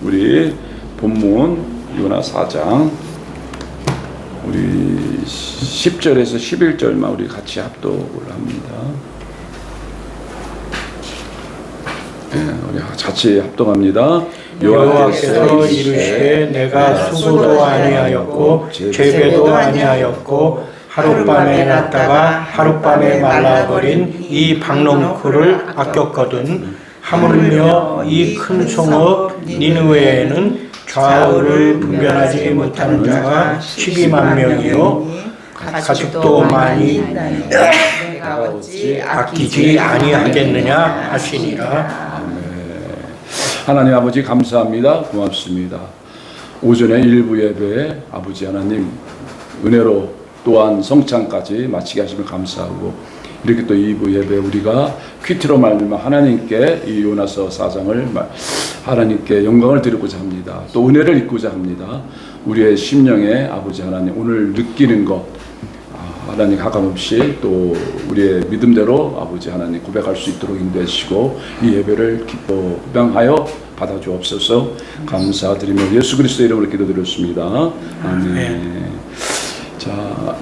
우리 본문 요나 4장 우리 10절에서 11절만 우리 같이 합독을 합니다. 우리 같이 합독합니다. 여호와께서 이르시되 내가 수고도 아니하였고 죄배도 아니하였고 하룻밤에 났다가 하룻밤에 말라버린 이 박농쿨을 아꼈거든. 하물며 이 큰 성읍 니느웨에는 좌우를 분별하지 못하는 자가 12만 명이요 가축도 많이 내가 어찌 아끼지 아니하겠느냐 하시니라. 하나님 아버지 감사합니다. 고맙습니다. 오전에 일부 예배에 아버지 하나님 은혜로 또한 성찬까지 마치게 하시면 감사하고, 이렇게 또 2부 예배 우리가 퀴트로 말미암아 하나님께 이 요나서 4장을 하나님께 영광을 드리고자 합니다. 또 은혜를 입고자 합니다. 우리의 심령에 아버지 하나님 오늘 느끼는 것 하나님 가감없이 또 우리의 믿음대로 아버지 하나님 고백할 수 있도록 인도하시고 이 예배를 기뻐하여 받아주옵소서. 감사드리며 예수 그리스도 이름으로 기도드렸습니다. 아멘. 자,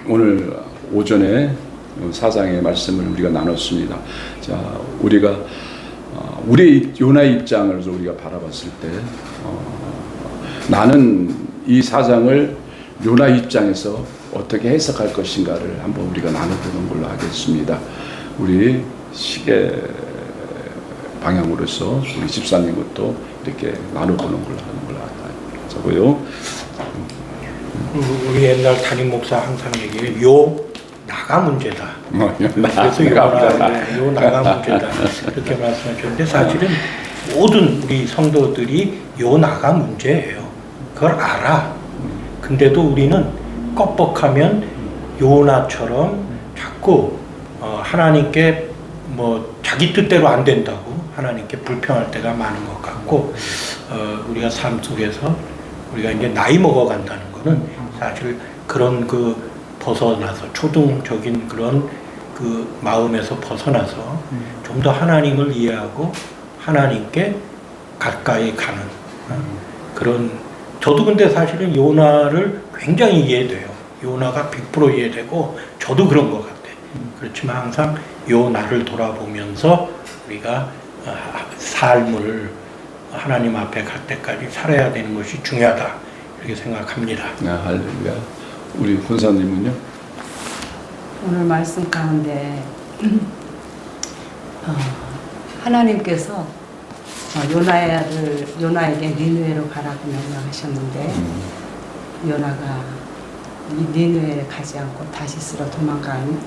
오늘 오전에 사장의 말씀을 우리가 나눴습니다. 자, 우리가 우리 요나의 입장을 우리가 바라봤을 때 나는 이 사장을 요나 입장에서 어떻게 해석할 것인가를 한번 우리가 나눠보는 걸로 하겠습니다. 우리 시계 방향으로서 우리 집사님 것도 이렇게 나눠보는 걸로 하는 걸로 하자고요. 우리 옛날 담임 목사 항상 얘기해 요 나가 문제다. 그래서 요 나가 문제다 그렇게 말씀하셨는데, 사실은 모든 우리 성도들이 요 나가 문제예요. 그걸 알아. 근데도 우리는 껍벅하면 요나처럼 자꾸 하나님께 뭐 자기 뜻대로 안 된다고 하나님께 불평할 때가 많은 것 같고, 우리가 삶 속에서 우리가 이제 나이 먹어 간다는 거는 사실 그런 그 벗어나서 초등적인 그런 그 마음에서 벗어나서 좀 더 하나님을 이해하고 하나님께 가까이 가는 그런. 저도 근데 사실은 요나를 굉장히 이해돼요. 요나가 100% 이해되고 저도 그런 것 같아요. 그렇지만 항상 요나를 돌아보면서 우리가 삶을 하나님 앞에 갈 때까지 살아야 되는 것이 중요하다 이렇게 생각합니다. 할렐루야. 우리 권사님은요? 오늘 말씀 가운데 하나님께서 요나에게 니느웨로 가라고 명령하셨는데 요나가 니느웨에 가지 않고 다시스로 도망간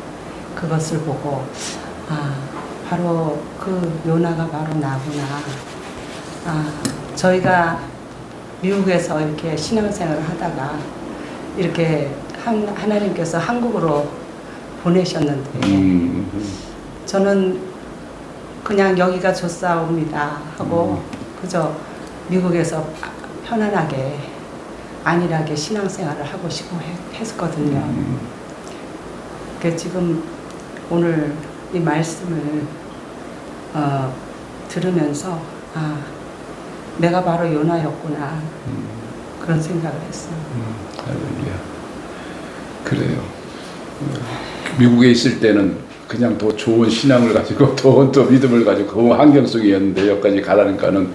그것을 보고 바로 그 요나가 바로 나구나. 저희가 미국에서 이렇게 신앙생활을 하다가 이렇게 하나님께서 한국으로 보내셨는데 저는 그냥 여기가 좋사옵니다 하고 그저 미국에서 편안하게 안일하게 신앙생활을 하고 싶고 했었거든요. 지금 오늘 이 말씀을 들으면서 내가 바로 요나였구나 그런 생각을 했어요. 할렐루야. 그래요. 미국에 있을 때는 그냥 더 좋은 신앙을 가지고 더 믿음을 가지고 그 환경 속이었는데 여기까지 가라니까는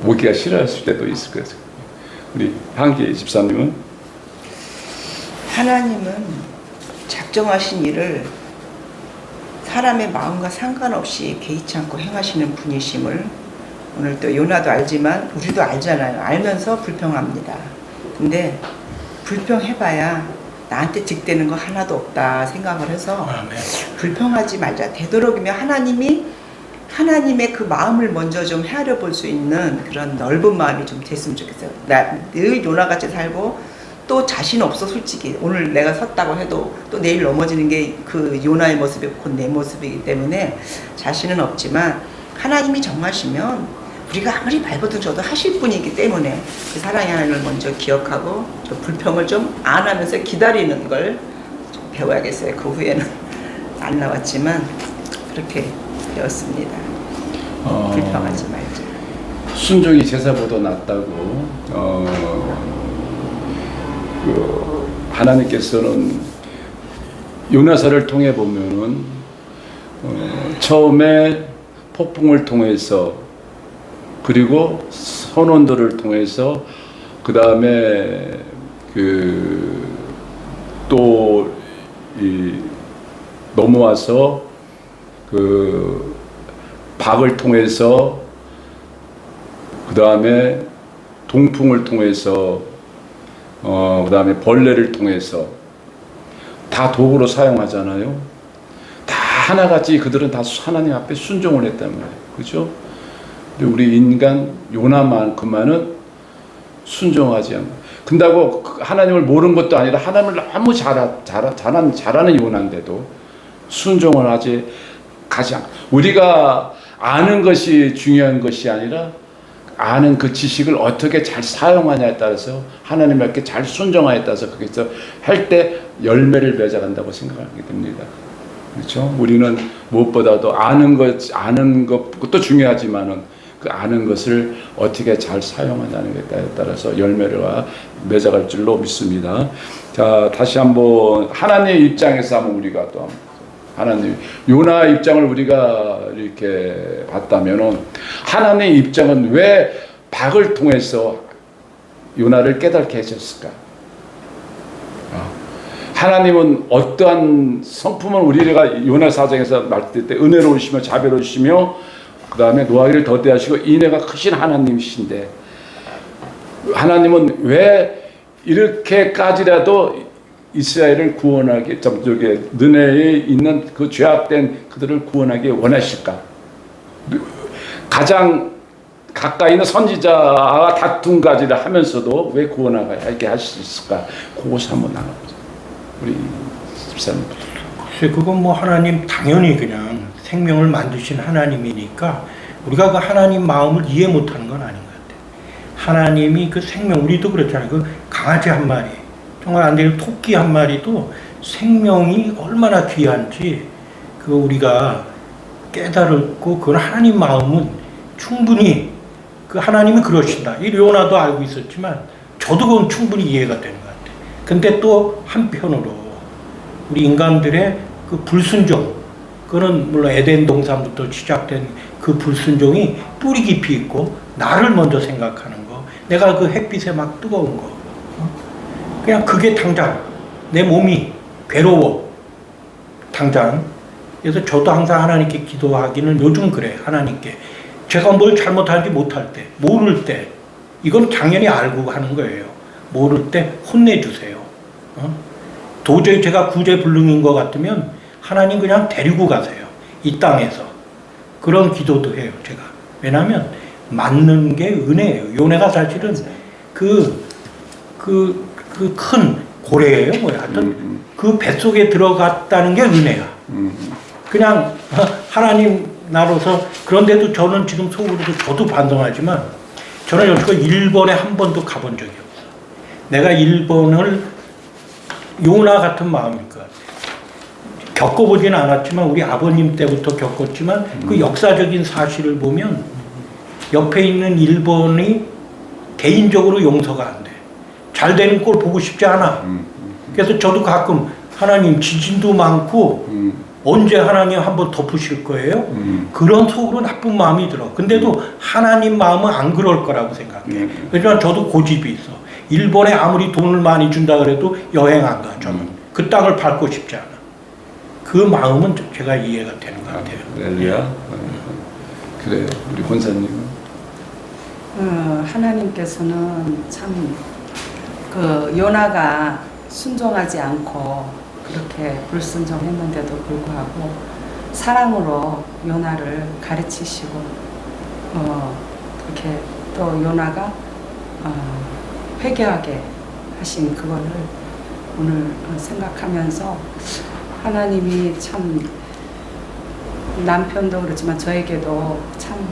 오기가 싫어했을 때도 있을 거예요. 우리 한기 집사님은? 하나님은 작정하신 일을 사람의 마음과 상관없이 개의치 않고 행하시는 분이심을 오늘 또 요나도 알지만 우리도 알잖아요. 알면서 불평합니다. 근데 불평해봐야 나한테 득되는 거 하나도 없다 생각을 해서 불평하지 말자. 되도록이면 하나님의 그 마음을 먼저 좀 헤아려 볼 수 있는 그런 넓은 마음이 좀 됐으면 좋겠어요. 나 늘 요나같이 살고 또 자신 없어 솔직히. 오늘 내가 섰다고 해도 또 내일 넘어지는 게 그 요나의 모습이 곧 내 모습이기 때문에 자신은 없지만 하나님이 정하시면 우리가 아무리 발버둥 쳐도 하실 분이기 때문에 그 사랑의 하나님을 먼저 기억하고 좀 불평을 좀 안 하면서 기다리는 걸 좀 배워야겠어요. 그 후에는 안 나왔지만 그렇게 배웠습니다. 불평하지 말자. 순종이 제사보다 낫다고 하나님께서는 요나서를 통해 보면은 처음에 폭풍을 통해서 그리고 선원들을 통해서 그 다음에 또 넘어와서 박을 통해서 그 다음에 동풍을 통해서 그 다음에 벌레를 통해서 다 도구로 사용하잖아요. 다 하나같이 그들은 다 하나님 앞에 순종을 했단 말이에요. 그죠? 근데 우리 인간 요나만큼만은 순종하지 않고 근다고 하나님을 모르는 것도 아니라 하나님을 너무 잘하는 요나인데도 순종을 가지 않고 우리가 아는 것이 중요한 것이 아니라 아는 그 지식을 어떻게 잘 사용하냐에 따라서 하나님께 잘 순종하에 따라서 거기서 할 때 열매를 맺어간다고 생각하게 됩니다. 그렇죠? 우리는 무엇보다도 아는 것도 중요하지만은 그 아는 것을 어떻게 잘 사용하냐는 것에 따라서 열매를 맺어갈 줄로 믿습니다. 자, 다시 한번 하나님의 입장에서 한번 우리가 또 하나님 요나 입장을 우리가 이렇게 봤다면은 하나님의 입장은 왜 박을 통해서 요나를 깨닫게 하셨을까? 하나님은 어떠한 성품을 우리가 요나 사정에서 말할 때 은혜로우시며 자비로우시며 그 다음에 노하기를 더디하시고 인애가 크신 하나님이신데 하나님은 왜 이렇게까지라도 이스라엘을 구원하기 저쪽에 느네에 있는 그 죄악된 그들을 구원하기 원하실까? 가장 가까이 있는 선지자와 다툼까지를 하면서도 왜 구원하게 하셨을까? 그것을 한번 나눠보자. 우리 집사님. 글쎄 그건 뭐 하나님 당연히 그냥 생명을 만드신 하나님이니까 우리가 그 하나님 마음을 이해 못하는 건 아닌 것 같아요. 하나님이 그 생명 우리도 그렇잖아요. 그 강아지 한 마리 정말 안 되는 토끼 한 마리도 생명이 얼마나 귀한지 그 우리가 깨달았고 그건 하나님 마음은 충분히 그 하나님이 그러신다. 이 요나도 알고 있었지만 저도 그건 충분히 이해가 되는 것 같아요. 근데 또 한편으로 우리 인간들의 그 불순종 그거는 물론 에덴 동산부터 시작된 그 불순종이 뿌리 깊이 있고 나를 먼저 생각하는 거 내가 그 햇빛에 막 뜨거운 거 그냥 그게 당장 내 몸이 괴로워 당장 그래서 저도 항상 하나님께 기도하기는 요즘 그래 하나님께 제가 뭘 잘못하는지 못할 때 모를 때 이건 당연히 알고 하는 거예요. 모를 때 혼내주세요. 도저히 제가 구제불능인 것 같으면 하나님 그냥 데리고 가세요. 이 땅에서. 그런 기도도 해요 제가. 왜냐하면 맞는 게 은혜예요. 요네가 사실은 그 큰 고래예요 뭐야 하여튼 그 뱃속에 들어갔다는 게 은혜야. 그냥 하나님 나로서 그런데도 저는 지금 속으로도 저도 반성하지만 저는 여태껏 일본에 한 번도 가본 적이 없어요. 내가 일본을 요나 같은 마음일 것 같아요. 겪어보지는 않았지만 우리 아버님 때부터 겪었지만 그 역사적인 사실을 보면 옆에 있는 일본이 개인적으로 용서가 안 돼. 잘 되는 꼴 보고 싶지 않아. 그래서 저도 가끔 하나님 지진도 많고 언제 하나님 한번 덮으실 거예요? 그런 속으로 나쁜 마음이 들어. 근데도 하나님 마음은 안 그럴 거라고 생각해. 그렇지만 저도 고집이 있어. 일본에 아무리 돈을 많이 준다 그래도 여행 안 가. 저는 그 땅을 밟고 싶지 않아. 그 마음은 제가 이해가 되는 것 같아요. 할렐루야. 그래요. 우리 권사님은? 하나님께서는 참 그 요나가 순종하지 않고 그렇게 불순종했는데도 불구하고 사랑으로 요나를 가르치시고 이렇게 또 요나가 회개하게 하신 그거를 오늘 생각하면서 하나님이 참 남편도 그렇지만 저에게도 참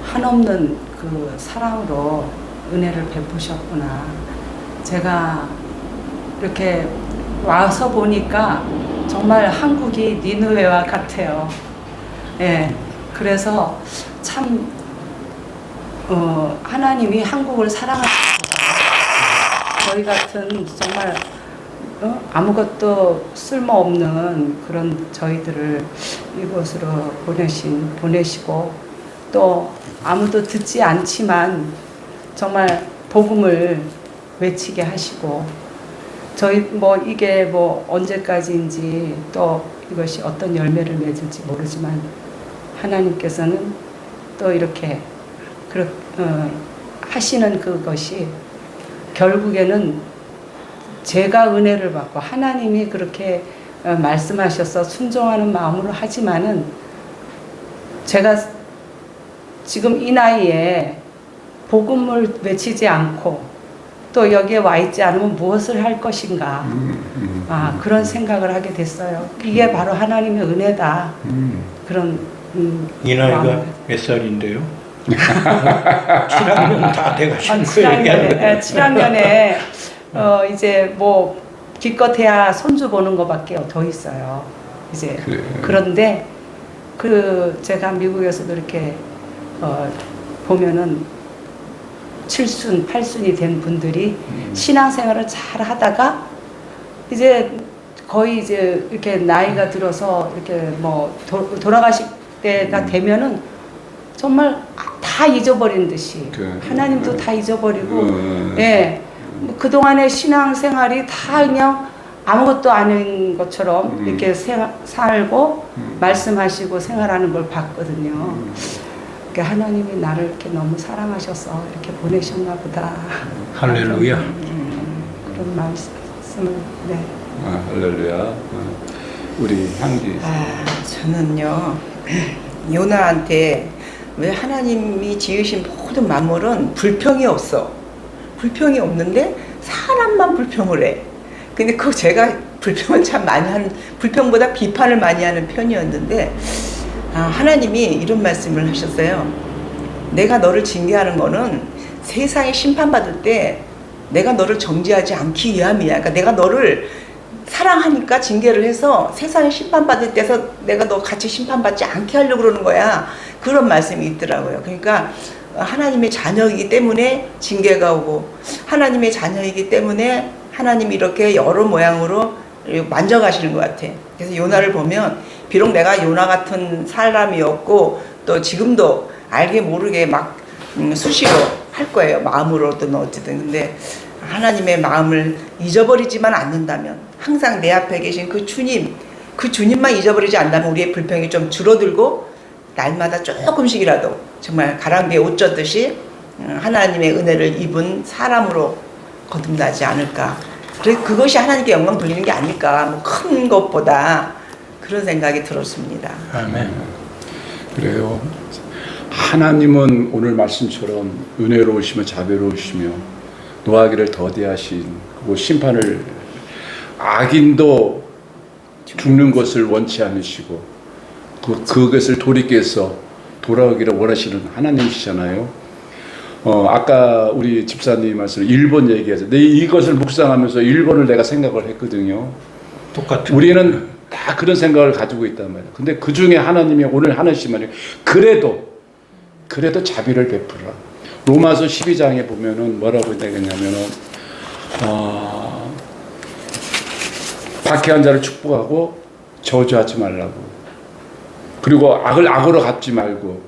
한없는 그 사랑으로 은혜를 베푸셨구나. 제가 이렇게 와서 보니까 정말 한국이 니느웨와 같아요. 예, 그래서 참 하나님이 한국을 사랑하시고 저희 같은 정말 아무것도 쓸모없는 그런 저희들을 이곳으로 보내시고 또 아무도 듣지 않지만 정말 복음을 외치게 하시고 저희 뭐 이게 뭐 언제까지인지 또 이것이 어떤 열매를 맺을지 모르지만 하나님께서는 또 이렇게 하시는 그것이 결국에는 제가 은혜를 받고 하나님이 그렇게 말씀하셔서 순종하는 마음으로 하지만은 제가 지금 이 나이에 복음을 외치지 않고 또 여기에 와 있지 않으면 무엇을 할 것인가 그런 생각을 하게 됐어요. 이게 바로 하나님의 은혜다. 그런 이 나이가 몇 살인데요? 7학년 다 돼가신 거예요. 7학년에 이제 뭐 기껏해야 손주 보는 것밖에 더 있어요. 이제 그래. 그런데 제가 미국에서도 이렇게 보면은 7순, 8순이 된 분들이 신앙생활을 잘 하다가 이제 거의 이제 이렇게 나이가 들어서 이렇게 뭐 돌아가실 때가 되면은 정말 다 잊어버린 듯이 하나님도 다 잊어버리고 예. 그동안의 신앙생활이 다 그냥 아무것도 아닌 것처럼 이렇게 살고 말씀하시고 생활하는 걸 봤거든요. 그러니까 하나님이 나를 이렇게 너무 사랑하셔서 이렇게 보내셨나 보다. 할렐루야. 그런 말씀을 네. 할렐루야. 우리 향기. 저는요 요나한테 왜 하나님이 지으신 모든 만물은 불평이 없어. 불평이 없는데 사람만 불평을 해. 근데 그거 제가 불평을 참 많이 하는, 불평보다 비판을 많이 하는 편이었는데 하나님이 이런 말씀을 하셨어요. 내가 너를 징계하는 거는 세상에 심판받을 때 내가 너를 정죄하지 않기 위함이야. 그러니까 내가 너를 사랑하니까 징계를 해서 세상에 심판받을 때서 내가 너 같이 심판받지 않게 하려고 그러는 거야. 그런 말씀이 있더라고요. 그러니까 하나님의 자녀이기 때문에 징계가 오고 하나님의 자녀이기 때문에 하나님이 이렇게 여러 모양으로 만져가시는 것 같아. 그래서 요나를 보면 비록 내가 요나 같은 사람이었고 또 지금도 알게 모르게 막 수시로 할 거예요. 마음으로든 어쨌든. 근데 하나님의 마음을 잊어버리지만 않는다면 항상 내 앞에 계신 그 주님만 잊어버리지 않는다면 우리의 불평이 좀 줄어들고 날마다 조금씩이라도 정말 가랑비에 옷 젖듯이 하나님의 은혜를 입은 사람으로 거듭나지 않을까. 그래서 그것이 하나님께 영광 돌리는 게 아닐까. 뭐 큰 것보다 그런 생각이 들었습니다. 아멘. 그래요. 하나님은 오늘 말씀처럼 은혜로우시며 자비로우시며 노하기를 더디하신 그리고 심판을 악인도 죽는 것을 원치 않으시고 그것을 돌이켜서 돌아오기를 원하시는 하나님이시잖아요. 아까 우리 집사님 말씀 일본 얘기해서 이것을 묵상하면서 일본을 내가 생각을 했거든요. 똑같은. 우리는 다 그런 생각을 가지고 있단 말이에요. 근데 그 중에 하나님이 오늘 하나씩 말이에요. 그래도 자비를 베풀라. 로마서 12장에 보면은 뭐라고 되겠냐면은 박해한 자를 축복하고 저주하지 말라고. 그리고 악을 악으로 갚지 말고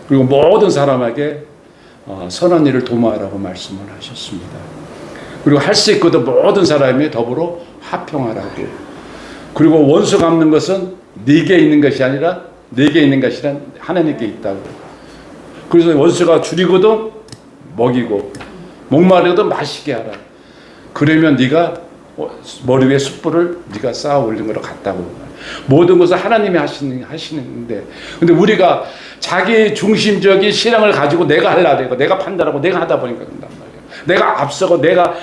그리고 모든 사람에게 선한 일을 도모하라고 말씀을 하셨습니다. 그리고 할 수 있거든 모든 사람이 더불어 화평하라고. 그리고 원수 갚는 것은 네게 있는 것이 아니라 네게 있는 것이란 하나님께 있다고. 그래서 원수가 줄이거든 먹이고 목마르거든 마시게 하라. 그러면 네가 머리 위에 숯불을 네가 쌓아 올린 거로 같다고. 모든 것을 하나님이 하시는데 근데 우리가 자기 중심적인 신앙을 가지고 내가 하려고 내가 판단하고 내가 하다 보니까 그런단 말이에요. 내가 앞서고 내가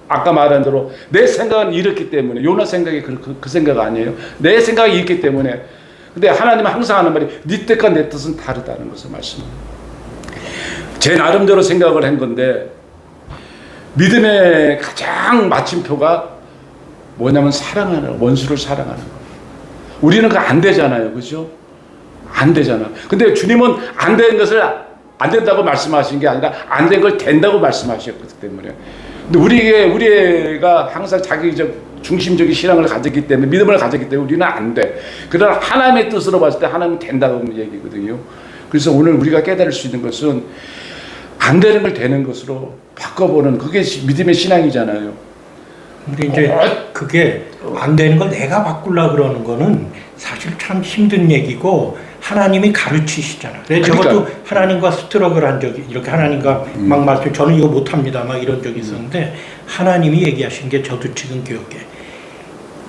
아까 말한 대로 내 생각은 이렇기 때문에 요나 생각이 그 생각 아니에요. 내 생각이 있기 때문에. 근데 하나님은 항상 하는 말이 네 뜻과 내 뜻은 다르다는 것을 말씀합니다. 제 나름대로 생각을 한 건데 믿음의 가장 마침표가 뭐냐면 사랑하는 원수를 사랑하는 거예요. 우리는 그거 안 되잖아요. 그죠? 안 되잖아. 근데 주님은 안 되는 것을 안 된다고 말씀하신 게 아니라 안 된 걸 된다고 말씀하셨기 때문에. 근데 우리가 항상 자기적 중심적인 신앙을 가졌기 때문에, 믿음을 가졌기 때문에 우리는 안 돼. 그러나 하나님의 뜻으로 봤을 때 하나님은 된다고 얘기거든요. 그래서 오늘 우리가 깨달을 수 있는 것은 안 되는 걸 되는 것으로 바꿔보는, 그게 믿음의 신앙이잖아요. 근데 이제 그게 안 되는 걸 내가 바꾸려고 그러는 거는 사실 참 힘든 얘기고, 하나님이 가르치시잖아. 그래서 저것도 하나님과 스트러글 한 적이, 이렇게 하나님과 막 말씀, 저는 이거 못합니다 막 이런 적이 있었는데, 하나님이 얘기하신 게 저도 지금 기억해.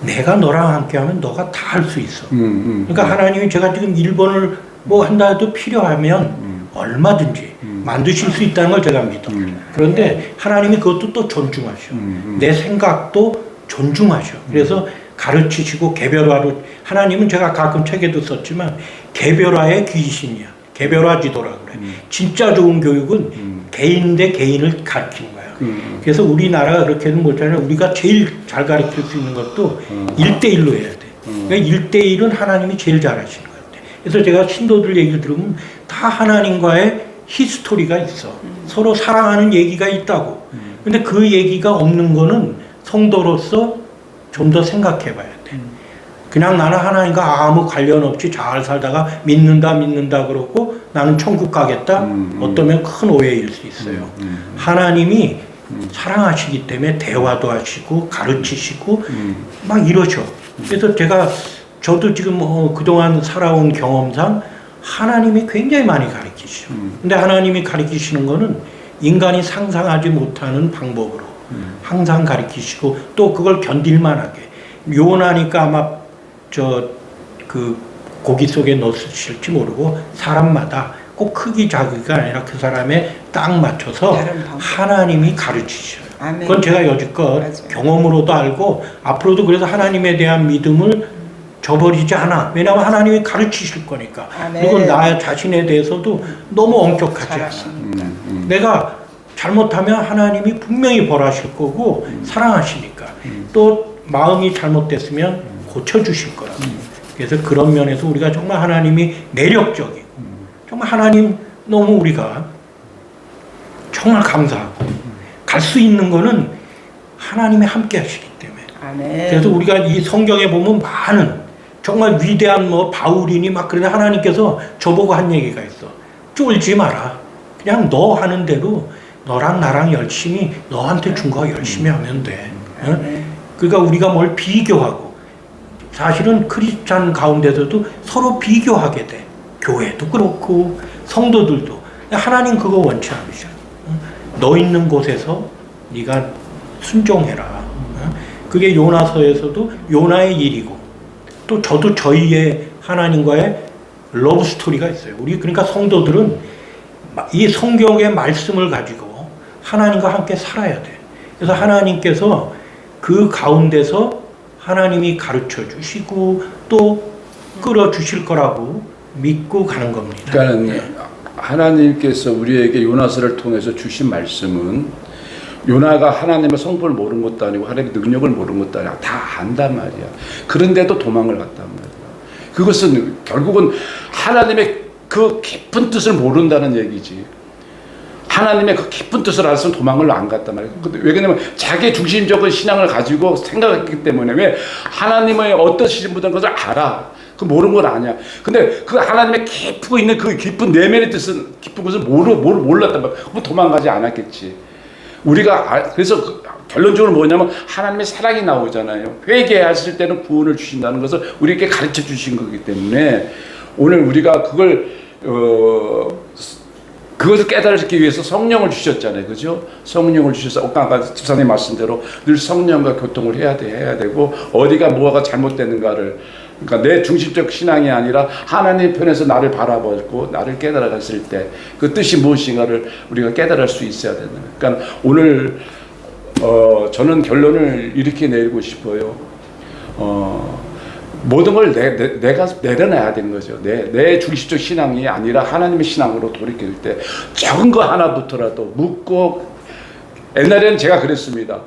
내가 너랑 함께 하면 너가 다 할 수 있어. 그러니까 하나님이, 제가 지금 1번을 뭐 한다 해도 필요하면 얼마든지 만드실 수 있다는 걸 제가 믿어. 그런데 하나님이 그것도 또 존중하셔. 내 생각도 존중하셔. 그래서 가르치시고 개별화로, 하나님은 제가 가끔 책에도 썼지만 개별화의 귀신이야. 개별화 지도라고 그래. 진짜 좋은 교육은 개인 대 개인을 가르치는 거야. 그래서 우리나라가 그렇게는 못하잖아요. 우리가 제일 잘 가르칠 수 있는 것도 1대1로 해야 돼. 그러니까 1대1은 하나님이 제일 잘하시는 것 같아. 그래서 제가 신도들 얘기를 들으면 다 하나님과의 히스토리가 있어. 서로 사랑하는 얘기가 있다고. 근데 그 얘기가 없는 거는 성도로서 좀 더 생각해 봐야 돼. 그냥 나는 하나님과 아무 관련 없이 잘 살다가 믿는다 그러고 나는 천국 가겠다? 어떠면 큰 오해일 수 있어요. 하나님이 사랑하시기 때문에 대화도 하시고 가르치시고 막 이러셔. 그래서 저도 지금 그동안 살아온 경험상 하나님이 굉장히 많이 가르치시죠. 근데 하나님이 가르치시는 거는 인간이 상상하지 못하는 방법으로 항상 가르치시고, 또 그걸 견딜만하게. 요나니까 아마 그 고기 속에 넣으실지 모르고 사람마다 꼭 크기 작기가 아니라 그 사람에 딱 맞춰서 하나님이 가르치셔요. 아멘. 그건 제가 여지껏 맞아요. 경험으로도 알고, 앞으로도 그래서 하나님에 대한 믿음을 저버리지 않아. 왜냐하면 하나님이 가르치실 거니까. 아멘. 그리고 나 자신에 대해서도 너무 엄격하지 않아. 잘하십니다. 내가 잘못하면 하나님이 분명히 벌하실 거고 사랑하시니까. 또 마음이 잘못됐으면 고쳐주실 거라고. 그래서 그런 면에서 우리가 정말 하나님이 매력적이고, 정말 하나님 너무 우리가 정말 감사하고, 갈 수 있는 거는 하나님이 함께 하시기 때문에. 아멘. 그래서 우리가 이 성경에 보면 많은 정말 위대한 바울이니 막 그런데 하나님께서 저보고 한 얘기가 있어. 쫄지 마라. 그냥 너 하는 대로 너랑 나랑 열심히, 너한테 준 거 열심히 하면 돼. 응? 그러니까 우리가 뭘 비교하고, 사실은 크리스찬 가운데서도 서로 비교하게 돼. 교회도 그렇고 성도들도. 하나님 그거 원치 않으셔. 너 있는 곳에서 네가 순종해라. 그게 요나서에서도 요나의 일이고, 또 저도 저희의 하나님과의 러브 스토리가 있어요. 우리 그러니까 성도들은 이 성경의 말씀을 가지고 하나님과 함께 살아야 돼. 그래서 하나님께서 그 가운데서 하나님이 가르쳐 주시고 또 끌어 주실 거라고 믿고 가는 겁니다. 그러니까 하나님께서 우리에게 요나서를 통해서 주신 말씀은, 요나가 하나님의 성품을 모르는 것도 아니고 하나님의 능력을 모르는 것도 아니고 다 안단 말이야. 그런데도 도망을 갔단 말이야. 그것은 결국은 하나님의 그 깊은 뜻을 모른다는 얘기지. 하나님의 그 깊은 뜻을 알았으면 도망을 안 갔단 말이에요. 왜냐면 자기 중심적인 신앙을 가지고 생각했기 때문에. 왜? 하나님의 어떠신 분들은 그것을 알아. 그 모르는 건 아니야. 근데 그 하나님의 깊고 있는 그 깊은 내면의 뜻은, 깊은 것을 몰랐단 말이야. 그럼 도망가지 않았겠지. 우리가 그래서 결론적으로 뭐냐면 하나님의 사랑이 나오잖아요. 회개하실 때는 구원을 주신다는 것을 우리에게 가르쳐 주신 거기 때문에, 오늘 우리가 그것을 깨달기 위해서 성령을 주셨잖아요. 그죠? 성령을 주셔서 아까 집사님 말씀대로 늘 성령과 교통을 해야 되고, 어디가 뭐가 잘못되는가를, 그러니까 내 중심적 신앙이 아니라 하나님 편에서 나를 바라보고 나를 깨달아갔을 때 그 뜻이 무엇인가를 우리가 깨달을 수 있어야 된다. 그러니까 오늘 저는 결론을 이렇게 내리고 싶어요. 모든 걸 내가 내려놔야 되는 거죠. 내 중심적 신앙이 아니라 하나님의 신앙으로 돌이킬 때 적은 거 하나부터라도 묻고, 옛날에는 제가 그랬습니다.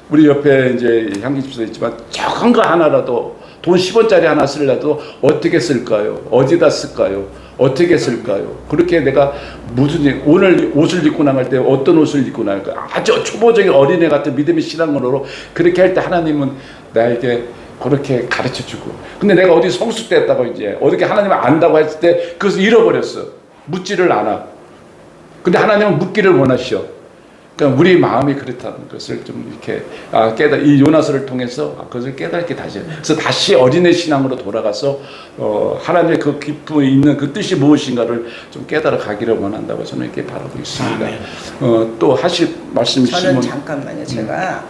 우리 옆에 이제 향기 집사 있지만 적은 거 하나라도 돈 10원짜리 하나 쓰려도 어떻게 쓸까요? 어디다 쓸까요? 어떻게 했을까요? 그렇게 내가 무슨 오늘 옷을 입고 나갈 때 어떤 옷을 입고 나갈까? 아주 초보적인 어린애 같은 믿음의 신앙으로 그렇게 할 때 하나님은 나에게 그렇게 가르쳐 주고. 근데 내가 어디 성숙됐다고 이제 어떻게 하나님을 안다고 했을 때 그것을 잃어버렸어. 묻지를 않아. 근데 하나님은 묻기를 원하시오. 그러니까 우리 마음이 그렇다는 것을 좀 이렇게 이 요나서를 통해서 그것을 깨닫게 다시. 그래서 다시 어린애 신앙으로 돌아가서 하나님의 그 깊음에 있는 그 뜻이 무엇인가를 좀 깨달아 가기를 원한다고 저는 이렇게 바라고 있습니다. 또 하실 말씀 저는 있으면 잠깐만요. 제가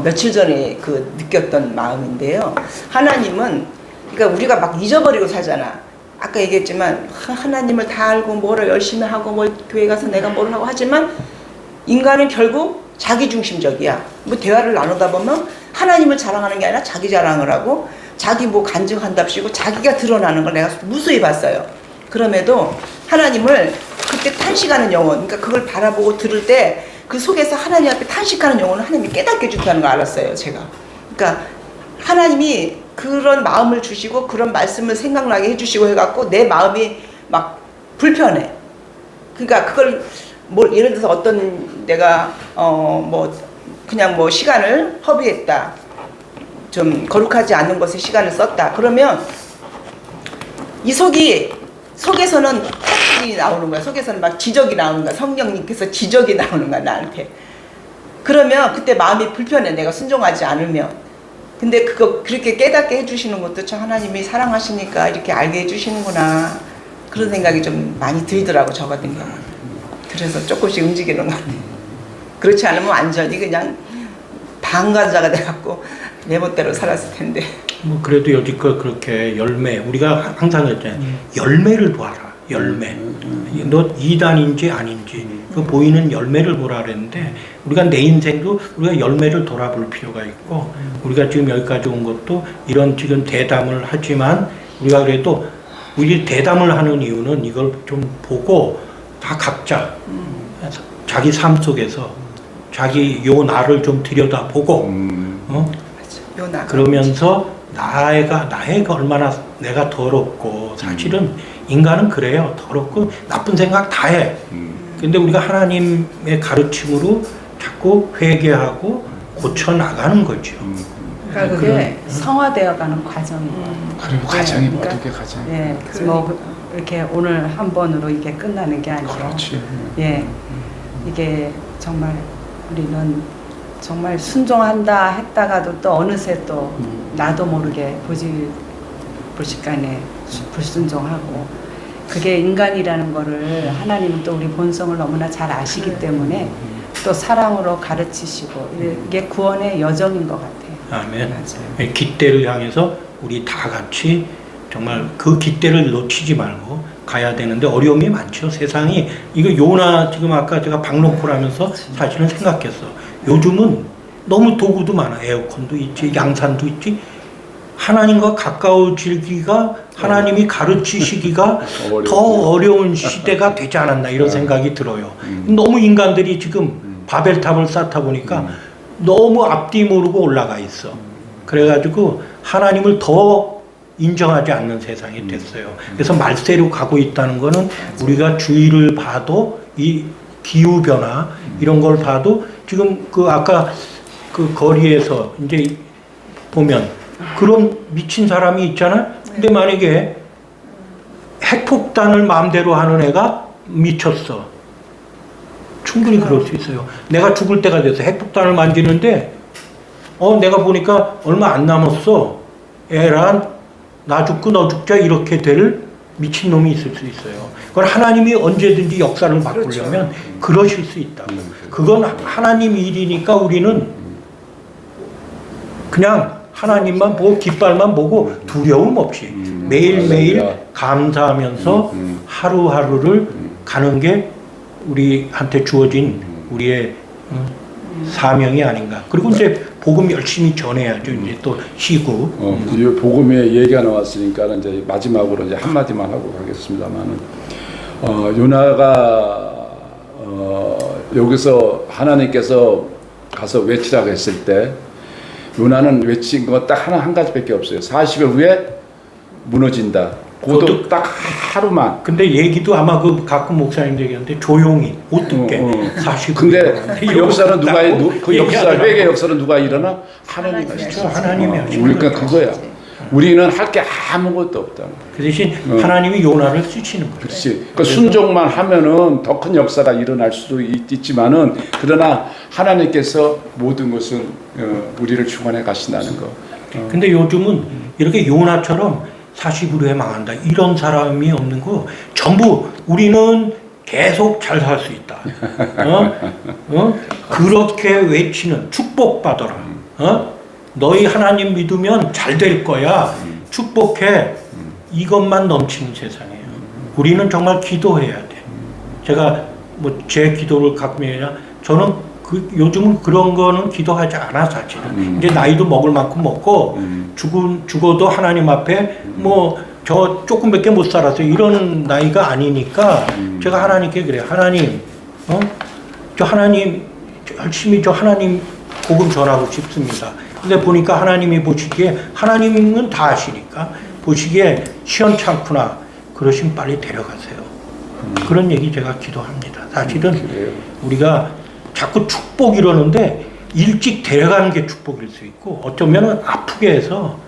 며칠 전에 그 느꼈던 마음인데요. 하나님은 그러니까 우리가 막 잊어버리고 살잖아. 아까 얘기했지만 하나님을 다 알고 뭐를 열심히 하고 뭐 교회 가서 내가 뭘 하고 하지만 인간은 결국 자기중심적이야. 뭐 대화를 나누다 보면 하나님을 자랑하는 게 아니라 자기 자랑을 하고 자기 뭐 간증한답시고 자기가 드러나는 걸 내가 무수히 봤어요. 그럼에도 하나님을 그때 탄식하는 영혼, 그러니까 그걸 바라보고 들을 때 그 속에서 하나님 앞에 탄식하는 영혼을 하나님이 깨닫게 해준다는 걸 알았어요, 제가. 그러니까 하나님이 그런 마음을 주시고 그런 말씀을 생각나게 해주시고 해갖고 내 마음이 막 불편해. 그러니까 그걸 뭐 예를 들어서 어떤 내가 뭐 그냥 뭐 시간을 허비했다. 좀 거룩하지 않는 것에 시간을 썼다. 그러면 이 속에서는 탓이 나오는 거야. 속에서는 막 지적이 나오는 거야. 성령님께서 지적이 나오는 거야, 나한테. 그러면 그때 마음이 불편해. 내가 순종하지 않으면. 근데 그거 그렇게 깨닫게 해주시는 것도 참 하나님이 사랑하시니까 이렇게 알게 해주시는구나. 그런 생각이 좀 많이 들더라고, 저 같은 경우는. 그래서 조금씩 움직이는 것 같아요. 그렇지 않으면 완전히 그냥 방관자가 돼갖고 내 멋대로 살았을 텐데. 뭐 그래도 여지껏 그렇게 열매, 우리가 항상 그랬잖아요. 열매를 보아라. 열매. 너 이단인지 아닌지 그 보이는 열매를 보라 그랬는데 우리가 내 인생도 우리가 열매를 돌아볼 필요가 있고 우리가 지금 여기까지 온 것도 이런 지금 대담을 하지만 우리가 그래도 우리 대담을 하는 이유는 이걸 좀 보고 다 각자 자기 삶 속에서 자기 요 나를 좀 들여다보고 요나. 그러면서 나가 얼마나 내가 더럽고 사실은 인간은 그래요. 더럽고 나쁜 생각 다 해. 근데 우리가 하나님의 가르침으로 자꾸 회개하고 고쳐 나가는 거죠. 그러니까 그게 성화되어가는 과정이에요. 그리고 과정이 그러니까, 모든 게 과정. 예, 뭐 이렇게 오늘 한 번으로 이게 끝나는 게 아니고, 그렇지. 예, 이게 정말 우리는 정말 순종한다 했다가도 또 어느새 또 나도 모르게 불식간에 불순종하고 그게 인간이라는 거를 하나님은 또 우리 본성을 너무나 잘 아시기 때문에 또 사랑으로 가르치시고 이게 구원의 여정인 것 같아요. 아멘. 맞아요. 깃대를 향해서 우리 다 같이 정말 그 깃대를 놓치지 말고 가야 되는데 어려움이 많죠. 세상이 이거 요나 지금 아까 제가 박노콜 하면서 사실은 생각했어. 요즘은 너무 도구도 많아. 에어컨도 있지, 양산도 있지. 하나님과 가까워지기가 하나님이 가르치시기가 더 어려운 시대가 되지 않았나 이런 생각이 들어요. 너무 인간들이 지금 바벨탑을 쌓다 보니까 너무 앞뒤 모르고 올라가 있어. 그래가지고 하나님을 더 인정하지 않는 세상이 됐어요. 그래서 말세로 가고 있다는 거는 우리가 주위를 봐도 이 기후 변화 이런 걸 봐도 지금 그 아까 그 거리에서 이제 보면 그런 미친 사람이 있잖아. 근데 만약에 핵폭탄을 마음대로 하는 애가 미쳤어. 충분히 그럴 수 있어요. 내가 죽을 때가 돼서 핵폭탄을 만지는데 내가 보니까 얼마 안 남았어. 애란 나 죽고 너 죽자 이렇게 될 미친놈이 있을 수 있어요. 그건 하나님이 언제든지 역사를 바꾸려면 그러실 수 있다. 그건 하나님 일이니까 우리는 그냥 하나님만 보고 깃발만 보고 두려움 없이 매일매일 감사하면서 하루하루를 가는 게 우리한테 주어진 우리의 사명이 아닌가. 그리고 이제 복음 열심히 전해야죠. 이제 또 쉬고. 이 복음의 얘기가 나왔으니까 이제 마지막으로 이제 한마디만 하고 가겠습니다만은 요나가 여기서 하나님께서 가서 외치라고 했을 때 요나는 외친 거 딱 한 가지밖에 없어요. 40일 후에 무너진다. 고독 딱 하루만. 근데 얘기도 아마 그 가끔 목사님들 얘기하는데 조용히 어떻게 40. 근데 그 역사는 그 역사 회개 역사는 누가 일어나? 하나님이 그렇죠. 하시죠. 하나님이 하시는 그러니까 그거야. 우리는 할 게 아무것도 없다. 그 대신 하나님이 요나를 쓰시는 거죠. 그렇지. 그 순종만 하면은 더 큰 역사가 일어날 수도 있지만은 그러나 하나님께서 모든 것은 우리를 주관해 가신다는 거. 근데 요즘은 이렇게 요나처럼 40으로 망한다 이런 사람이 없는 거 전부 우리는 계속 잘 살 수 있다. 그렇게 외치는 축복받아라. 너희 하나님 믿으면 잘 될 거야. 축복해. 이것만 넘치는 세상이에요. 우리는 정말 기도해야 돼. 제가 뭐 제 기도를 가끔 얘기하냐. 저는 요즘은 그런 거는 기도하지 않아 사실은. 이제 나이도 먹을 만큼 먹고 죽어도 하나님 앞에 뭐 저 조금밖에 못 살았어요. 이런 나이가 아니니까 제가 하나님께 그래요. 하나님, 저 하나님 열심히 저 하나님 복음 전하고 싶습니다. 근데 보니까 하나님이 보시기에 하나님은 다 아시니까 보시기에 시원찮구나. 그러시면 빨리 데려가세요. 그런 얘기 제가 기도합니다. 사실은 우리가 자꾸 축복 이러는데 일찍 데려가는 게 축복일 수 있고 어쩌면 아프게 해서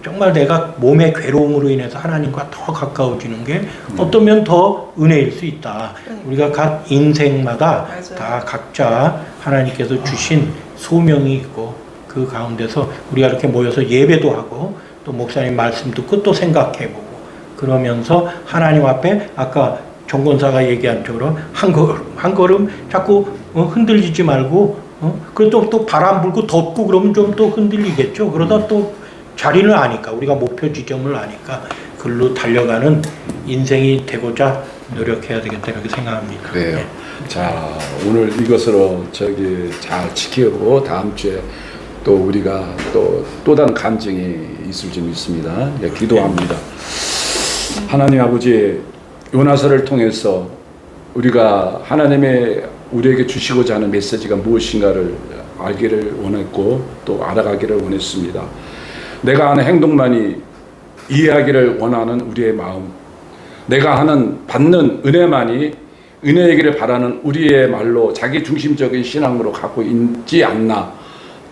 정말 내가 몸의 괴로움으로 인해서 하나님과 더 가까워지는 게 어쩌면 더 은혜일 수 있다. 우리가 각 인생마다 맞아요. 다 각자 하나님께서 주신 소명이 있고 그 가운데서 우리가 이렇게 모여서 예배도 하고 또 목사님 말씀 듣고 또 생각해보고 그러면서 하나님 앞에 아까 정권사가 얘기한 쪽으로 한 걸음 자꾸 흔들리지 말고 그래도 또 바람 불고 덥고 그러면 좀 또 흔들리겠죠. 그러다 또 자리를 아니까 우리가 목표 지점을 아니까 글로 달려가는 인생이 되고자 노력해야 되겠다 이렇게 생각합니다. 그래요. 네. 자, 오늘 이것으로 잘 지키고 다음 주에 또 우리가 또 다른 간증이 있을 줄 믿습니다. 예, 기도합니다. 하나님 아버지, 요나서를 통해서 우리가 하나님의 우리에게 주시고자 하는 메시지가 무엇인가를 알기를 원했고 또 알아가기를 원했습니다. 내가 하는 행동만이 이해하기를 원하는 우리의 마음, 내가 하는 받는 은혜만이 은혜이기를 바라는 우리의 말로 자기 중심적인 신앙으로 갖고 있지 않나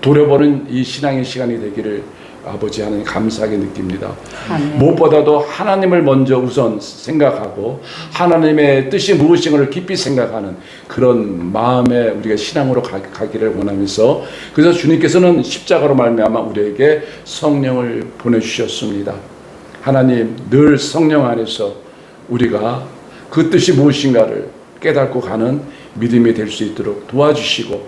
돌아보는 이 신앙의 시간이 되기를 아버지 하나님 감사하게 느낍니다. 아멘. 무엇보다도 하나님을 먼저 우선 생각하고 하나님의 뜻이 무엇인가를 깊이 생각하는 그런 마음에 우리가 신앙으로 가기를 원하면서 그래서 주님께서는 십자가로 말미암아 우리에게 성령을 보내주셨습니다. 하나님 늘 성령 안에서 우리가 그 뜻이 무엇인가를 깨닫고 가는 믿음이 될 수 있도록 도와주시고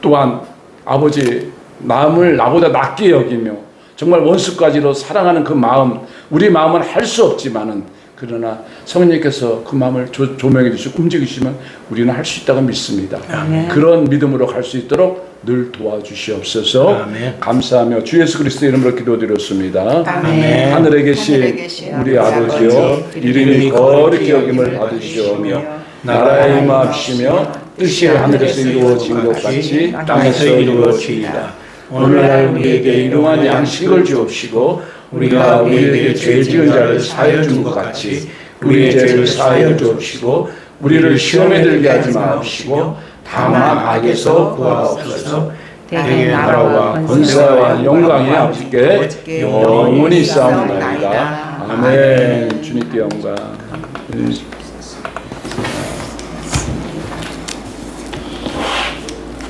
또한 아버지 남을 나보다 낮게 여기며 정말 원수까지도 사랑하는 그 마음 우리 마음은 할 수 없지만은 그러나 성령님께서 그 마음을 조명해 주시고 움직이시면 우리는 할 수 있다고 믿습니다. 아멘. 그런 믿음으로 갈 수 있도록 늘 도와주시옵소서. 아멘. 감사하며 주 예수 그리스도 이름으로 기도드렸습니다. 아멘. 하늘에 계신 우리 아버지여 이름이 거룩히 여김을 받으시오며 나라의 임하옵시며 뜻이 하늘에서 이루어진 것 같이 땅에서 이루어지이다. 오늘날 우리에게 일용할 양식을 주옵시고 우리가 우리에게 죄 지은 자를 사하여 준 것 같이 우리의 죄를 사하여 주옵시고 우리를 시험에 들게 하지 마옵시고 다만 악에서 구하옵소서. 대개 나라와 권세와 영광이 아버지께 영원히 있사옵나이다. 아멘. 주님께 영광.